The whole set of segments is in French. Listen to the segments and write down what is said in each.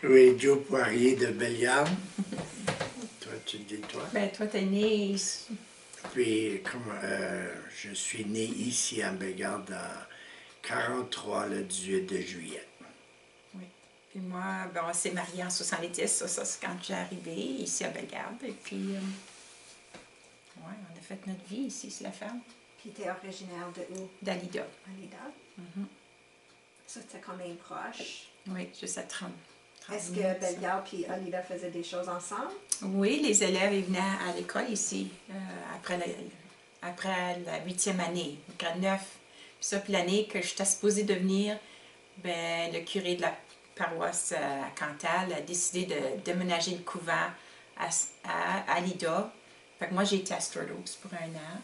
Oui, Joe Poirier de Bellegarde. Toi, tu le dis, toi? Ben, toi, t'es né ici. Puis, je suis né ici à Bellegarde en 43, le 18 de juillet. Oui. Puis moi, ben, on s'est mariés en 70, ça c'est quand j'ai arrivé ici à Bellegarde. Et puis, ouais, on a fait notre vie ici, c'est la ferme. Puis t'es originaire de où? D'Alida. Alida. Mm-hmm. Ça, c'était quand même proche. Oui, juste à 30. Est-ce que Bellegarde et Alida faisaient des choses ensemble? Oui, les élèves ils venaient à l'école ici après la 8e année, grade 9. Puis l'année que j'étais supposée devenir, ben, le curé de la paroisse à Cantal a décidé de déménager le couvent à Alida. Fait que moi, j'ai été à Sturdos pour 1 an.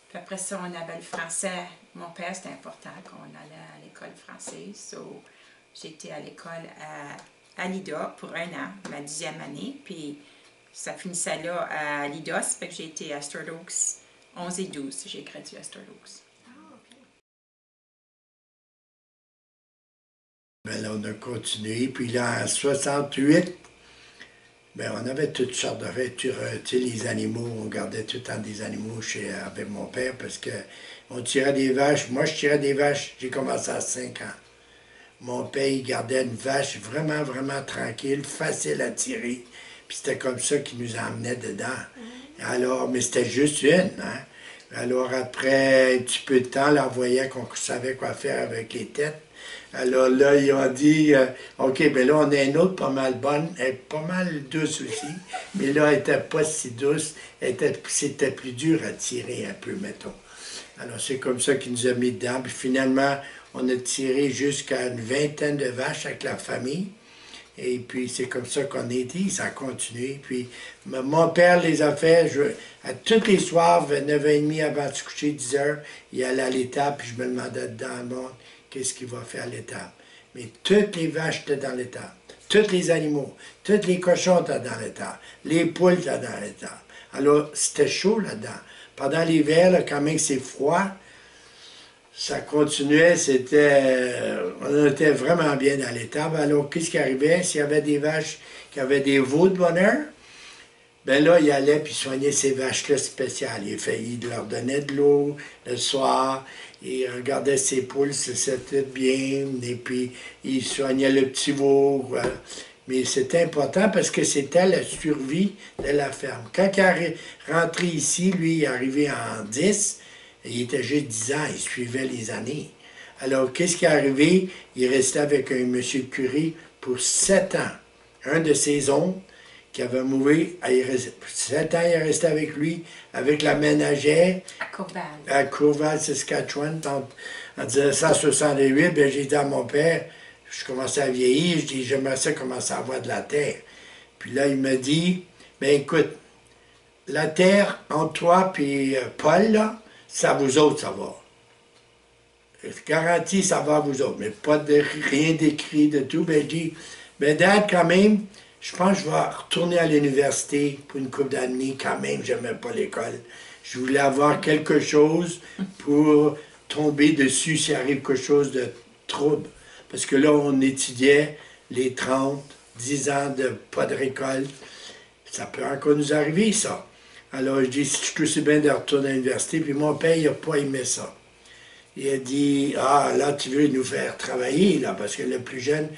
Puis après ça, on avait le français. Mon père, c'était important qu'on allait à l'école française. So, j'ai été à l'école à Alida pour 1 an, ma 10e année. Puis ça finissait là à Alida. Ça fait que j'ai été à Sturdos 11 et 12. J'ai gradué à Sturdos. Ben là, on a continué. Puis là, en 68, ben, on avait toutes sortes de fêtes. Tu sais, les animaux, on gardait tout le temps des animaux avec mon père parce que on tirait des vaches. Moi, je tirais des vaches. J'ai commencé à 5 ans. Mon père, il gardait une vache vraiment, vraiment tranquille, facile à tirer. Puis c'était comme ça qu'il nous emmenait dedans. Alors, mais c'était juste une, hein. Alors, après un petit peu de temps, là, on voyait qu'on savait quoi faire avec les têtes. Alors là, ils ont dit, OK, ben là, on a une autre pas mal bonne, elle est pas mal douce aussi, mais là, elle n'était pas si douce, c'était plus dur à tirer un peu, mettons. Alors, c'est comme ça qu'ils nous ont mis dedans, puis finalement, on a tiré jusqu'à une 20aine de vaches avec la famille, et puis c'est comme ça qu'on a été, ça a continué, puis mon père les a fait, à tous les soirs, vers 9h30 avant de se coucher, 10h, il allait à l'étable, puis je me demandais dans le monde, qu'est-ce qu'il va faire à l'étable. Mais toutes les vaches étaient dans l'étable. Tous les animaux, tous les cochons étaient dans l'étable. Les poules étaient dans l'étable. Alors, c'était chaud là-dedans. Pendant l'hiver, quand même c'est froid, ça continuait, on était vraiment bien dans l'étable. Alors, qu'est-ce qui arrivait? S'il y avait des vaches qui avaient des veaux de bonheur, ben là, il allait puis soignait ces vaches-là spéciales. Il leur donnait de l'eau le soir, il regardait ses poules si c'était bien, et puis il soignait le petit veau. Voilà. Mais c'était important parce que c'était la survie de la ferme. Quand il est rentré ici, lui, il est arrivé en 10, il était juste 10 ans, il suivait les années. Alors, qu'est-ce qui est arrivé? Il restait avec un monsieur curé pour 7 ans. Un de ses oncles, qui avait mouru, 7 ans, il est resté avec lui, avec la ménagère. À Courval, Saskatchewan, en 1968, ben, j'ai dit à mon père, je commençais à vieillir, je dis, j'aimerais ça commencer à avoir de la terre. Puis là, il me dit, ben écoute, la terre, entre toi et Paul, là, ça vous autres, ça va. Je garantis, ça va à vous autres, mais pas de rien d'écrit, de tout. Ben, je dis, ben Dad, quand même, je pense que je vais retourner à l'université pour une couple d'années quand même, j'aimais pas l'école. Je voulais avoir quelque chose pour tomber dessus s'il arrive quelque chose de trouble. Parce que là, on étudiait les 30, 10 ans de pas de récolte. Ça peut encore nous arriver, ça. Alors, je dis, je suis aussi bien de retourner à l'université. Puis mon père, il n'a pas aimé ça. Il a dit, ah, là, tu veux nous faire travailler, là, parce que le plus jeune,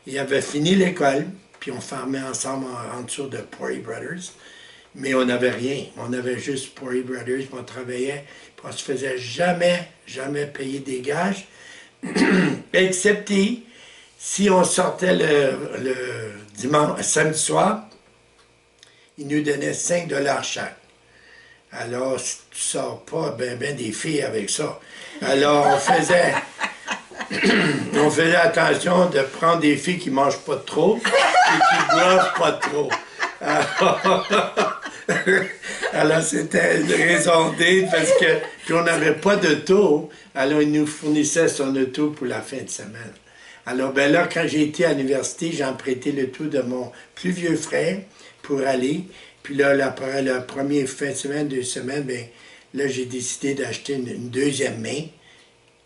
il avait fini l'école. Puis on farmait ensemble en dessous de Poirier Brothers. Mais on n'avait rien. On avait juste Poirier Brothers, puis on travaillait. Puis on ne se faisait jamais payer des gages. Excepté si on sortait le samedi soir, ils nous donnaient 5 $ chaque. Alors, tu ne sors pas ben des filles avec ça. Alors, on faisait attention de prendre des filles qui ne mangent pas trop et qui ne boivent pas trop. Alors c'était une raison d'être parce que puis on n'avait pas d'auto. Alors, il nous fournissait son auto pour la fin de semaine. Alors, ben là, quand j'ai été à l'université, j'ai emprunté le tout de mon plus vieux frère pour aller. Puis là, la première fin de semaine, 2 semaines, ben là, j'ai décidé d'acheter une deuxième main.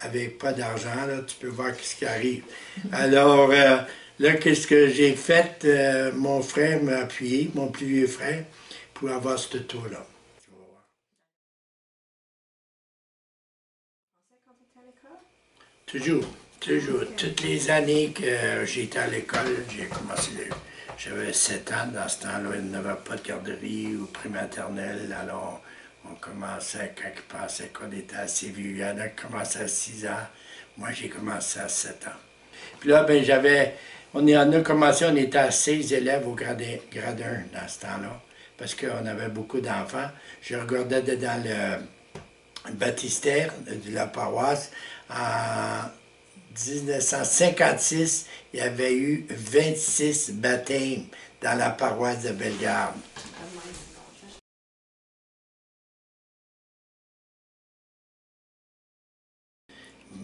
avec pas d'argent, là, tu peux voir ce qui arrive. Alors, là, qu'est-ce que j'ai fait? Mon frère m'a appuyé, mon plus vieux frère, pour avoir ce tour-là. Toujours, toujours. Toutes les années que j'étais à l'école, j'ai commencé, j'avais 7 ans, dans ce temps-là, il n'y avait pas de garderie ou prématernelle, alors on commençait, quand il passait qu'on était assez vieux, il y en a qui commençaient à 6 ans, moi j'ai commencé à 7 ans. Puis là, ben on a commencé, on était à 6 élèves au grade 1 dans ce temps-là, parce qu'on avait beaucoup d'enfants. Je regardais dans le baptistère de la paroisse. En 1956, il y avait eu 26 baptêmes dans la paroisse de Bellegarde.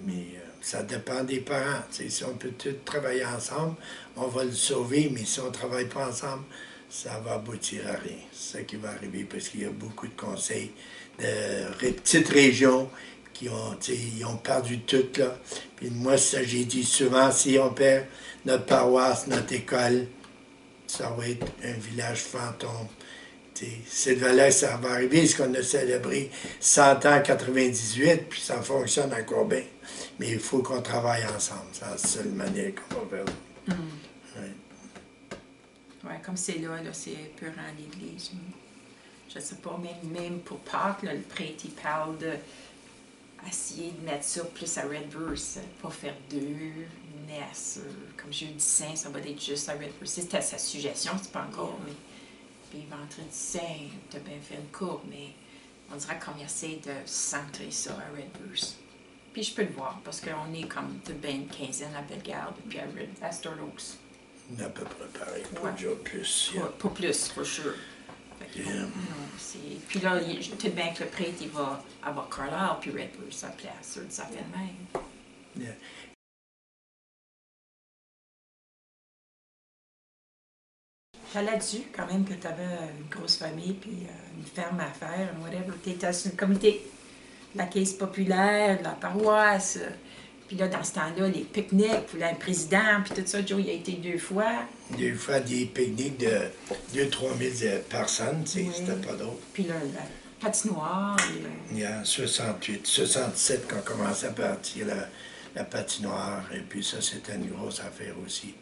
Mais ça dépend des parents. T'sais, si on peut tous travailler ensemble, on va le sauver, mais si on ne travaille pas ensemble, ça va aboutir à rien. C'est ça qui va arriver parce qu'il y a beaucoup de conseils de petites régions qui ont, ils ont perdu tout, là. Puis moi, ça, j'ai dit souvent, si on perd notre paroisse, notre école, ça va être un village fantôme. Cette valeur, ça va arriver, parce qu'on a célébré 100 ans en 98, puis ça fonctionne encore bien. Mais il faut qu'on travaille ensemble. C'est la seule manière qu'on va faire. Ouais, comme c'est là, c'est peurant à l'église. Je sais pas, même pour Pâques, le prêtre, il parle de essayer de mettre ça plus à Redverse, pas faire 2 messes. Comme Jeudi Saint, ça va être juste à Redverse. C'était sa suggestion, c'est pas encore, mais... Puis Vendredi Saint, t'as bien fait une courbe, mais on dirait qu'on essaie de centrer ça à Redverse. Puis je peux le voir, parce qu'on est comme de bien une quinzaine à Bellegarde, puis à Sturt Oaks. À peu près pareil, pas déjà plus. Yeah. Pas plus, for sure. Puis là, tout bien que le prêtre, il va avoir Carlisle, puis Redverse, sa place, ça fait le même. Yeah. J'allais dessus quand même que tu avais une grosse famille puis une ferme à faire, whatever. Tu étais sur le comité de la caisse populaire, de la paroisse. Puis là, dans ce temps-là, les pique-niques pour le président, puis tout ça, Joe, il a été 2 fois. 2 fois des pique-niques de 2-3 000 personnes, Oui. C'était pas d'autre. Puis là, la patinoire. Il y a 68, 67 qu'on commençait à partir la patinoire, et puis ça, c'était une grosse affaire aussi.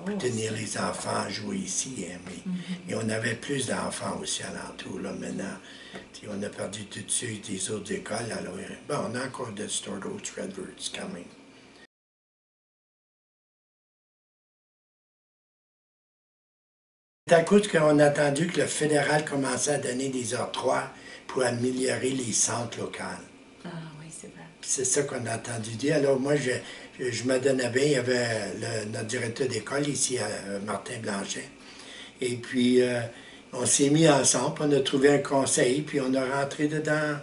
Pour tenir les enfants à jouer ici, hein, mais et on avait plus d'enfants aussi alentour, là, maintenant. On a perdu tout de suite des autres écoles, alors on a encore de Sturt Oaks, Redverse, quand même. C'est à cause qu'on a attendu que le fédéral commençait à donner des octrois pour améliorer les centres locaux. Ah oui, c'est vrai. C'est ça qu'on a entendu dire. Alors moi, je me donnais bien, il y avait notre directeur d'école ici, Martin Blanchet. Et puis, on s'est mis ensemble, on a trouvé un conseil, puis on a rentré dedans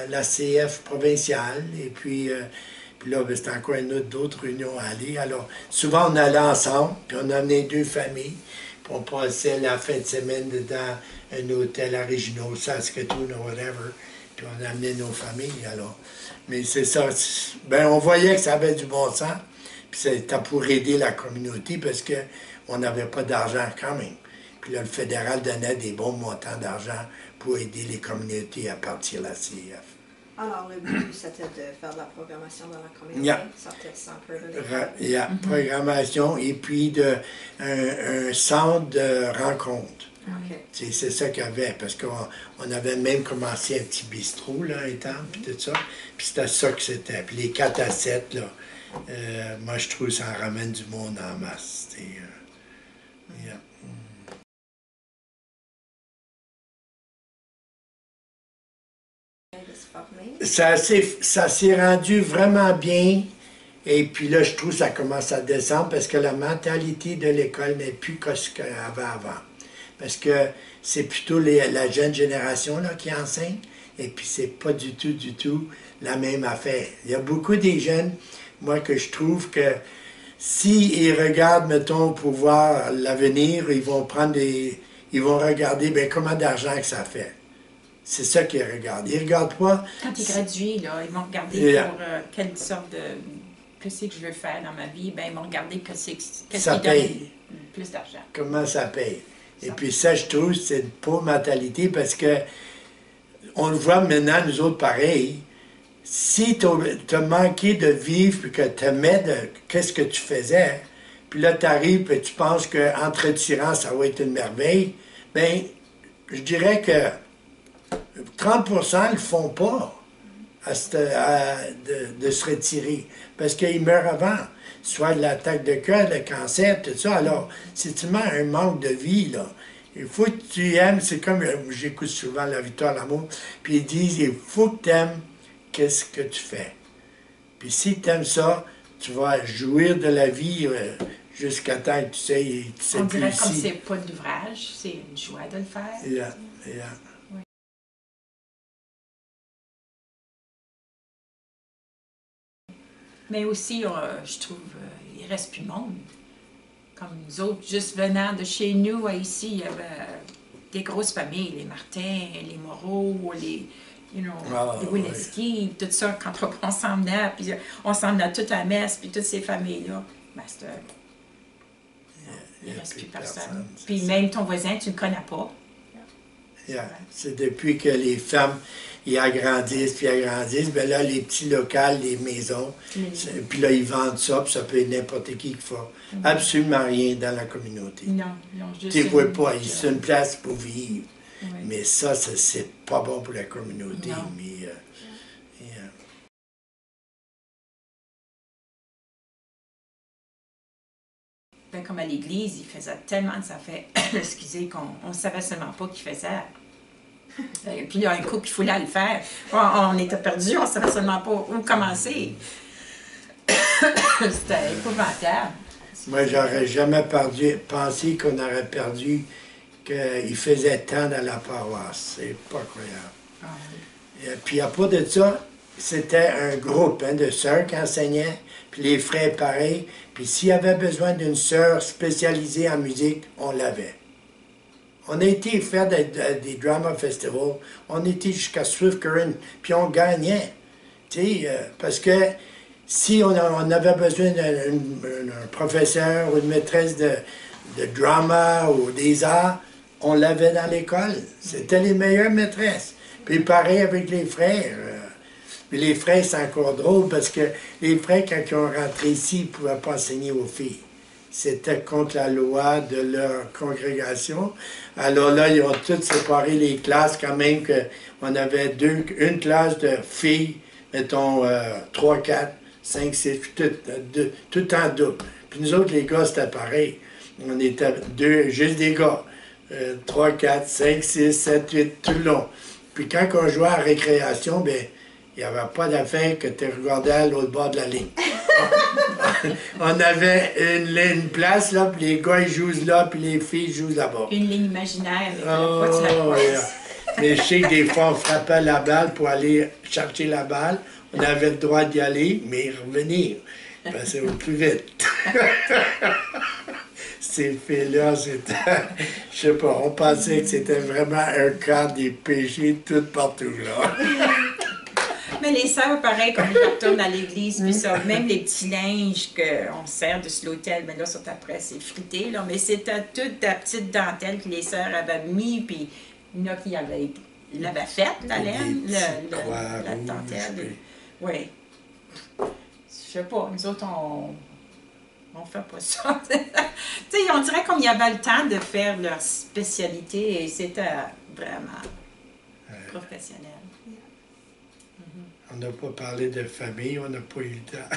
la CF provinciale. Et puis là, c'était encore d'autres réunions à aller. Alors, souvent, on allait ensemble, puis on amenait 2 familles. Puis on passait la fin de semaine dans un hôtel à Réginaux, Saskatoon ou whatever. Puis on amenait nos familles, alors. Mais c'est ça, ben on voyait que ça avait du bon sens. Puis c'était pour aider la communauté parce qu'on n'avait pas d'argent quand même. Puis là, le fédéral donnait des bons montants d'argent pour aider les communautés à partir de la CF. Alors, le but, c'était de faire de la programmation dans la communauté. Yeah. Ça un peu de Il y a programmation et puis un centre de rencontre. Okay. C'est ça qu'il y avait, parce qu'on avait même commencé un petit bistrot, là, étant, puis tout ça. Puis c'était ça que c'était. Puis les 4 à 7, là, moi, je trouve que ça en ramène du monde en masse. Yeah. Ça s'est rendu vraiment bien. Et puis là, je trouve que ça commence à descendre parce que la mentalité de l'école n'est plus que ce qu'il y avait avant. Parce que c'est plutôt la jeune génération là, qui enseigne. Et puis c'est pas du tout la même affaire. Il y a beaucoup des jeunes, moi, que je trouve que s'ils regardent, mettons, pour voir l'avenir, ils vont regarder bien, comment d'argent que ça fait. C'est ça qu'ils regardent. Ils ne regardent pas... Quand ils graduent, là, ils vont regarder Yeah. pour quelle sorte de... Qu'est-ce que je veux faire dans ma vie? Ben, ils vont regarder qu'est-ce Ça qui paye. donne plus d'argent. Comment ça paye. Et Ça. puis ça, je trouve, c'est une pauvre mentalité parce que on le voit maintenant, nous autres, pareil. Si tu as manqué de vivre puis que tu aimais de qu'est-ce que tu faisais, puis là, tu arrives et tu penses qu'en te retirant, ça va être une merveille, bien, je dirais que 30% ne le font pas de se retirer parce qu'ils meurent avant, soit de l'attaque de cœur, le cancer, tout ça. Alors, c'est tellement un manque de vie, là. Il faut que tu aimes, c'est comme, j'écoute souvent La Victoire, l'amour, puis ils disent, il faut que tu aimes qu'est-ce que tu fais. Puis si tu aimes ça, tu vas jouir de la vie jusqu'à temps que tu sais On plus dirait comme ici. c'est pas d'ouvrage, c'est une joie de le faire. Yeah, yeah. Mais aussi, je trouve, il reste plus de monde. Comme nous autres, juste venant de chez nous à ici, il y avait des grosses familles, les Martin, les Moreau, les, les Wileski, tout ça, quand on s'en venait, puis on s'en venait tout à la messe, puis toutes ces familles-là, ben, il ne reste plus personne. Puis même ton voisin, tu ne le connais pas. Yeah. C'est depuis que les femmes ils agrandissent, ben là, les petits locaux, les maisons, puis là, ils vendent ça, puis ça peut être n'importe qui fait absolument rien dans la communauté. Non, ils ont juste... Tu ne vois pas, c'est une place pour vivre. Oui. Mais ça, c'est pas bon pour la communauté. Non. Mais, yeah. Ben, comme à l'église, ils faisaient tellement de affaires, excusez, qu'on ne savait seulement pas qu'ils faisaient. Et puis il y a un coup qu'il fallait le faire. On était perdus, on ne savait seulement pas où commencer. C'était épouvantable. Moi, j'aurais jamais pensé qu'on aurait perdu qu'il faisait tant dans la paroisse. C'est pas croyable. Ah, oui. Et puis à part de ça, c'était un groupe de sœurs qui enseignaient, puis les frères pareil. Puis s'il y avait besoin d'une sœur spécialisée en musique, on l'avait. On a été faire des drama festivals, on était jusqu'à Swift Current, puis on gagnait. Parce que si on avait besoin d'un professeur ou une maîtresse de drama ou des arts, on l'avait dans l'école. C'était les meilleures maîtresses. Puis pareil avec les frères. Puis les frères, c'est encore drôle parce que les frères, quand ils ont rentré ici, ils ne pouvaient pas enseigner aux filles. C'était contre la loi de leur congrégation. Alors là, ils ont tous séparé les classes quand même, qu'on avait une classe de filles, mettons 3, 4, 5, 6, tout en double. Puis nous autres, les gars, c'était pareil. On était juste des gars. 3, 4, 5, 6, 7, 8, tout le long. Puis quand on jouait à la récréation, ben il n'y avait pas d'affaire que tu regardais à l'autre bord de la ligne. On avait une place, là, puis les gars, ils jouent là, puis les filles jouent là-bas. Une ligne imaginaire avec Oh, la pote de la yeah. Mais je sais que des fois, on frappait la balle pour aller chercher la balle. On avait le droit d'y aller, mais revenir. Ben, c'est au plus vite. Ces filles-là, c'était... Je sais pas, on pensait que c'était vraiment un cas des péchés tout partout, là. Mais les sœurs, pareil, quand je retourne à l'église, puis ça, même les petits linges qu'on sert de sur l'autel, mais là, sont après, c'est frité, là, mais c'était toute la petite dentelle que les sœurs avaient mis, puis il y en a qui l'avaient faite, la laine, la dentelle. Oui. Je sais pas, nous autres, on fait pas ça. Tu sais, on dirait comme il y avait le temps de faire leur spécialité, et c'était vraiment professionnel. On n'a pas parlé de famille, on n'a pas eu le temps.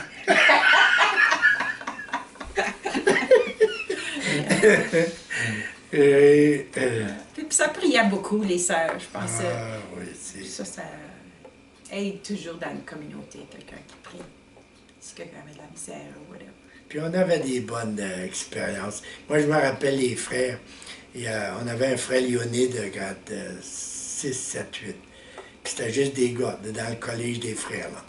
Puis ça priait beaucoup, les sœurs, je pense. Ah, oui, Ça aide toujours dans une communauté, quelqu'un qui prie. Si quelqu'un avait de la misère ou whatever. Puis on avait des bonnes expériences. Moi, je me rappelle les frères. On avait un frère lyonnais de 6, 7, 8. Puis c'était juste des gars dans le collège des frères. Là.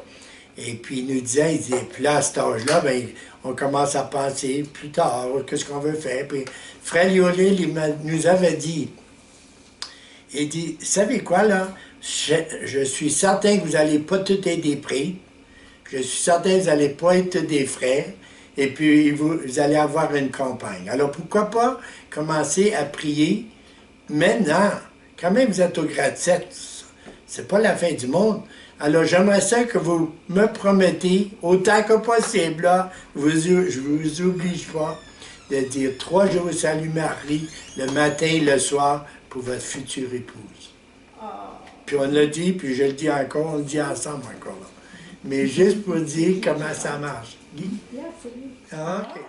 Et puis il nous disait, puis là, à cet âge-là, ben, on commence à penser plus tard, qu'est-ce qu'on veut faire. Puis frère Lyonnais nous avait dit, il dit, savez quoi là, Je suis certain que vous n'allez pas tout être des prix. Je suis certain que vous n'allez pas être des frais. Et puis, vous allez avoir une campagne. Alors, pourquoi pas commencer à prier maintenant? Quand même, vous êtes au grade 7. C'est pas la fin du monde. Alors, j'aimerais ça que vous me promettez, autant que possible, là, je vous oblige pas, de dire 3 jours au salut Marie, le matin et le soir, pour votre future épouse. Oh. Puis on l'a dit, puis je le dis encore, on le dit ensemble encore là. Mais juste pour dire comment ça marche. Guy? Yeah, c'est lui. Ah, OK.